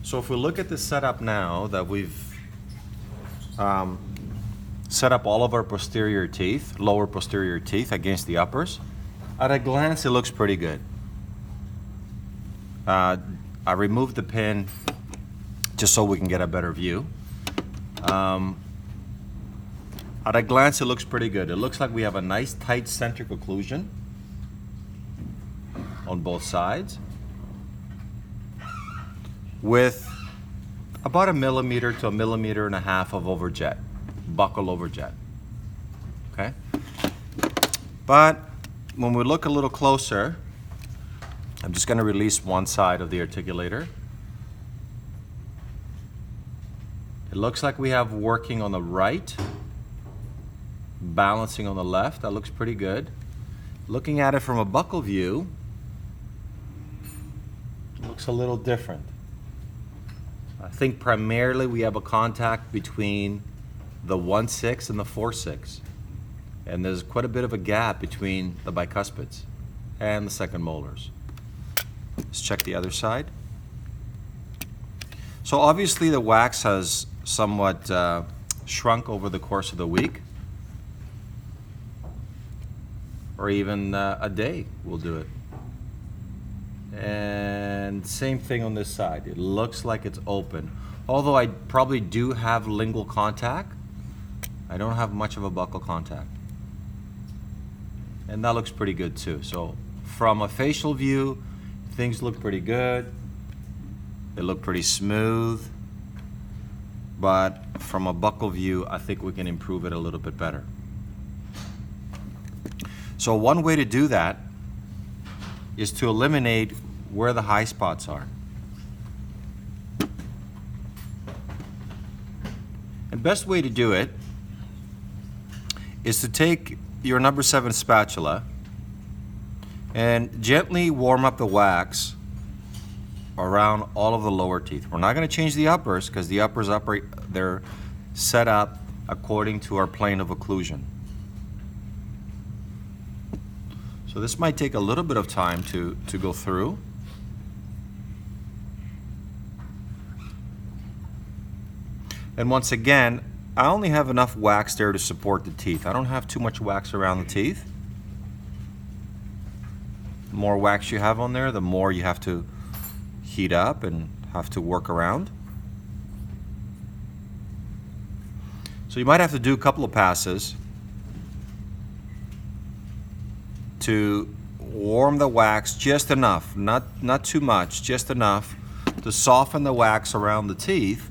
So if we look at the setup now that we've set up all of our posterior teeth, lower posterior teeth against the uppers, at a glance it looks pretty good. I removed the pin just so we can get a better view. At a glance it looks pretty good. It looks like we have a nice tight centric occlusion on both sides, with about 1 millimeter to 1.5 millimeters of overjet, buccal overjet. Okay? But when we look a little closer, I'm just going to release one side of the articulator. It looks like we have working on the right, balancing on the left. That looks pretty good. Looking at it from a buccal view, it looks a little different. I think primarily we have a contact between the 1/6 and the 4/6. And there's quite a bit of a gap between the bicuspids and the second molars. Let's check the other side. So obviously the wax has somewhat shrunk over the course of the week. Or even a day will do it. And same thing on this side. It looks like it's open. Although I probably do have lingual contact, I don't have much of a buccal contact. And that looks pretty good too. So from a facial view, things look pretty good. They look pretty smooth. But from a buccal view, I think we can improve it a little bit better. So one way to do that is to eliminate where the high spots are. And best way to do it is to take your number 7 spatula and gently warm up the wax around all of the lower teeth. We're not going to change the uppers because the uppers they're set up according to our plane of occlusion. So this might take a little bit of time to go through. And once again, I only have enough wax there to support the teeth. I don't have too much wax around the teeth. The more wax you have on there, the more you have to heat up and have to work around. So you might have to do a couple of passes to warm the wax just enough, not too much, just enough to soften the wax around the teeth,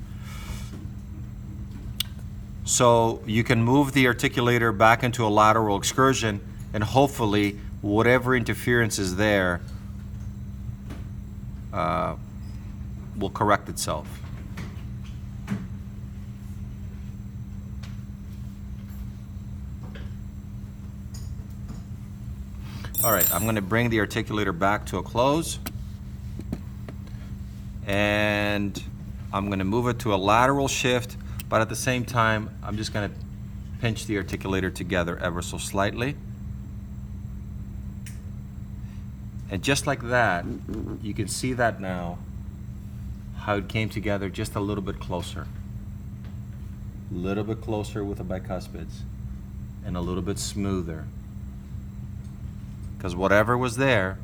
so you can move the articulator back into a lateral excursion, and hopefully whatever interference is there will correct itself. All right, I'm going to bring the articulator back to a close, and I'm going to move it to a lateral shift, but at the same time, I'm just going to pinch the articulator together ever so slightly. And just like that, you can see that now, how it came together just a little bit closer. A little bit closer with the bicuspids, and a little bit smoother. Because whatever was there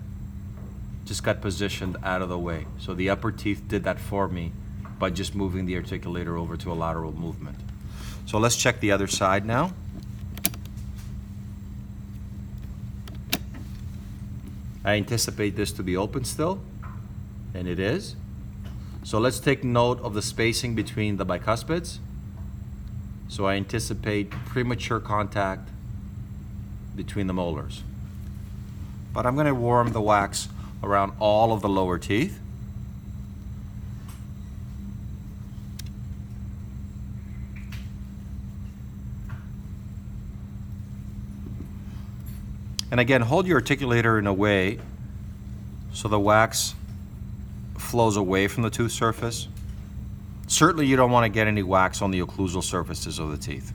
just got positioned out of the way. So the upper teeth did that for me by just moving the articulator over to a lateral movement. So let's check the other side now. I anticipate this to be open still, and it is. So let's take note of the spacing between the bicuspids. So I anticipate premature contact between the molars. But I'm going to warm the wax around all of the lower teeth. And again, hold your articulator in a way so the wax flows away from the tooth surface. Certainly you don't want to get any wax on the occlusal surfaces of the teeth.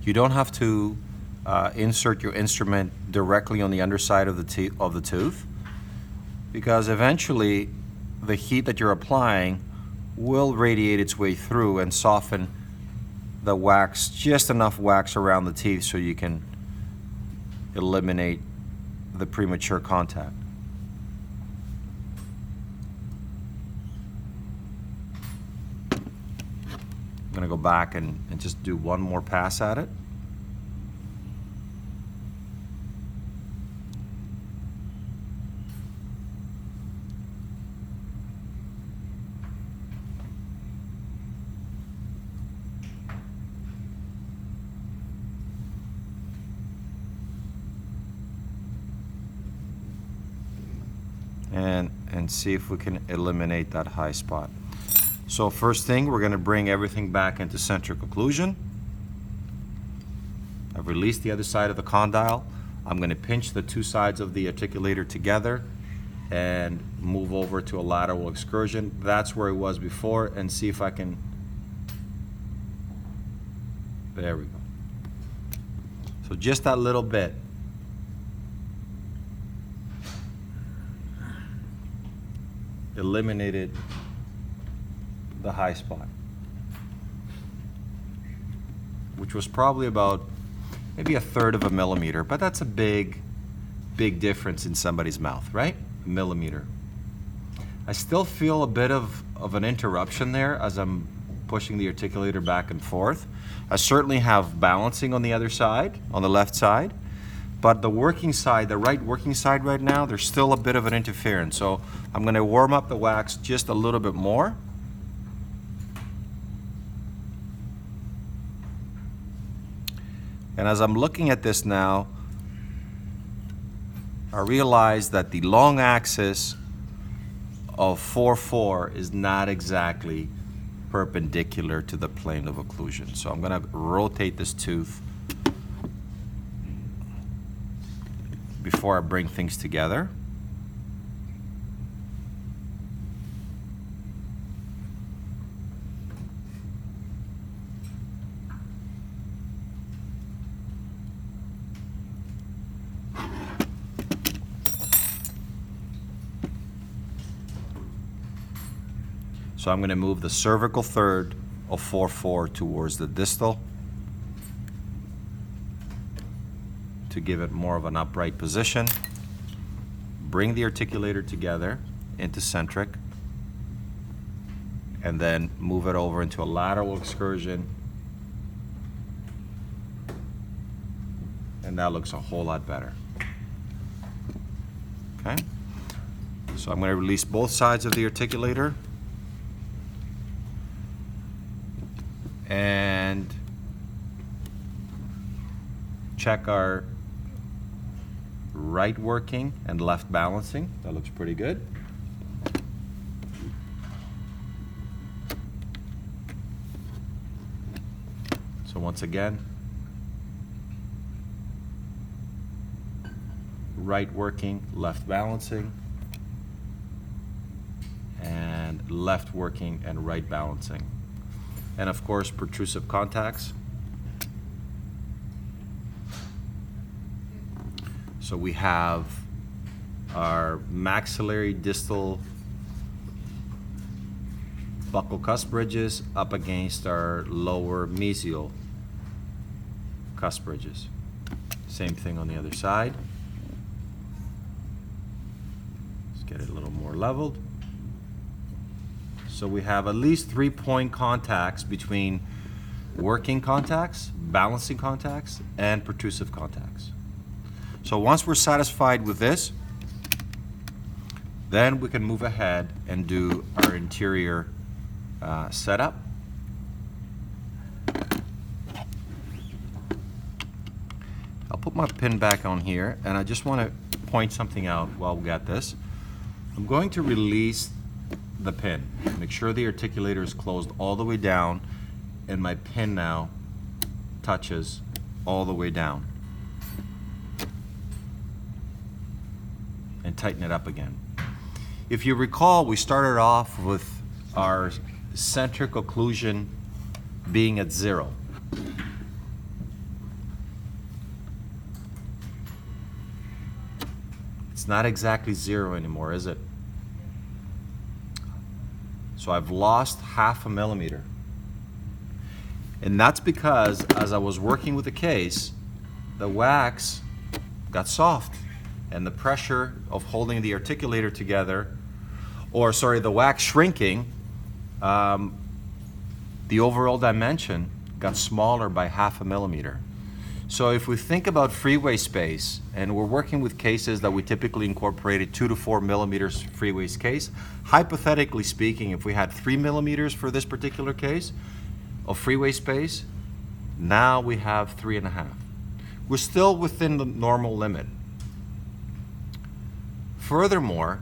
You don't have to insert your instrument directly on the underside of the tooth, because eventually the heat that you're applying will radiate its way through and soften the wax, just enough wax around the teeth so you can eliminate the premature contact. I'm going to go back and just do one more pass at it. And see if we can eliminate that high spot. So first thing, we're going to bring everything back into centric occlusion. I've released the other side of the condyle. I'm going to pinch the two sides of the articulator together and move over to a lateral excursion. That's where it was before, and see if I can, there we go. So just that little bit. Eliminated the high spot, which was probably about maybe 1/3 of a millimeter, but that's a big difference in somebody's mouth, right? A millimeter. I still feel a bit of an interruption there as I'm pushing the articulator back and forth. I certainly have balancing on the other side, on the left side, but the working side, the right working side right now, there's still a bit of an interference. So I'm going to warm up the wax just a little bit more. And as I'm looking at this now, I realize that the long axis of 4-4 is not exactly perpendicular to the plane of occlusion. So I'm going to rotate this tooth before I bring things together. So I'm going to move the cervical third of 4-4 towards the distal to give it more of an upright position. Bring the articulator together into centric, and then move it over into a lateral excursion. And that looks a whole lot better. Okay? So I'm going to release both sides of the articulator. And check our right working and left balancing. That looks pretty good. So once again, right working, left balancing, and left working and right balancing. And of course, protrusive contacts. So we have our maxillary distal buccal cusp bridges up against our lower mesial cusp bridges. Same thing on the other side. Let's get it a little more leveled. So we have at least 3-point contacts between working contacts, balancing contacts, and protrusive contacts. So once we're satisfied with this, then we can move ahead and do our interior setup. I'll put my pin back on here, and I just want to point something out while we got this. I'm going to release the pin. Make sure the articulator is closed all the way down, and my pin now touches all the way down. And tighten it up again. If you recall, we started off with our centric occlusion being at 0. It's not exactly 0 anymore, is it? So I've lost 0.5 millimeter. And that's because as I was working with the case, the wax got soft, and the pressure of holding the articulator together, or sorry, the wax shrinking, the overall dimension got smaller by 0.5 millimeter. So if we think about freeway space, and we're working with cases that we typically incorporated 2 to 4 millimeters freeway case, hypothetically speaking, if we had 3 millimeters for this particular case of freeway space, now we have 3.5. We're still within the normal limit. Furthermore,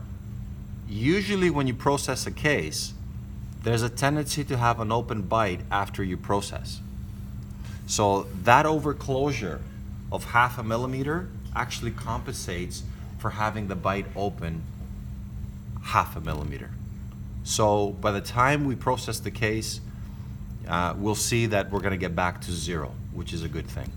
usually when you process a case, there's a tendency to have an open bite after you process. So that overclosure of 0.5 millimeter actually compensates for having the bite open 0.5 millimeter. So by the time we process the case, we'll see that we're going to get back to 0, which is a good thing.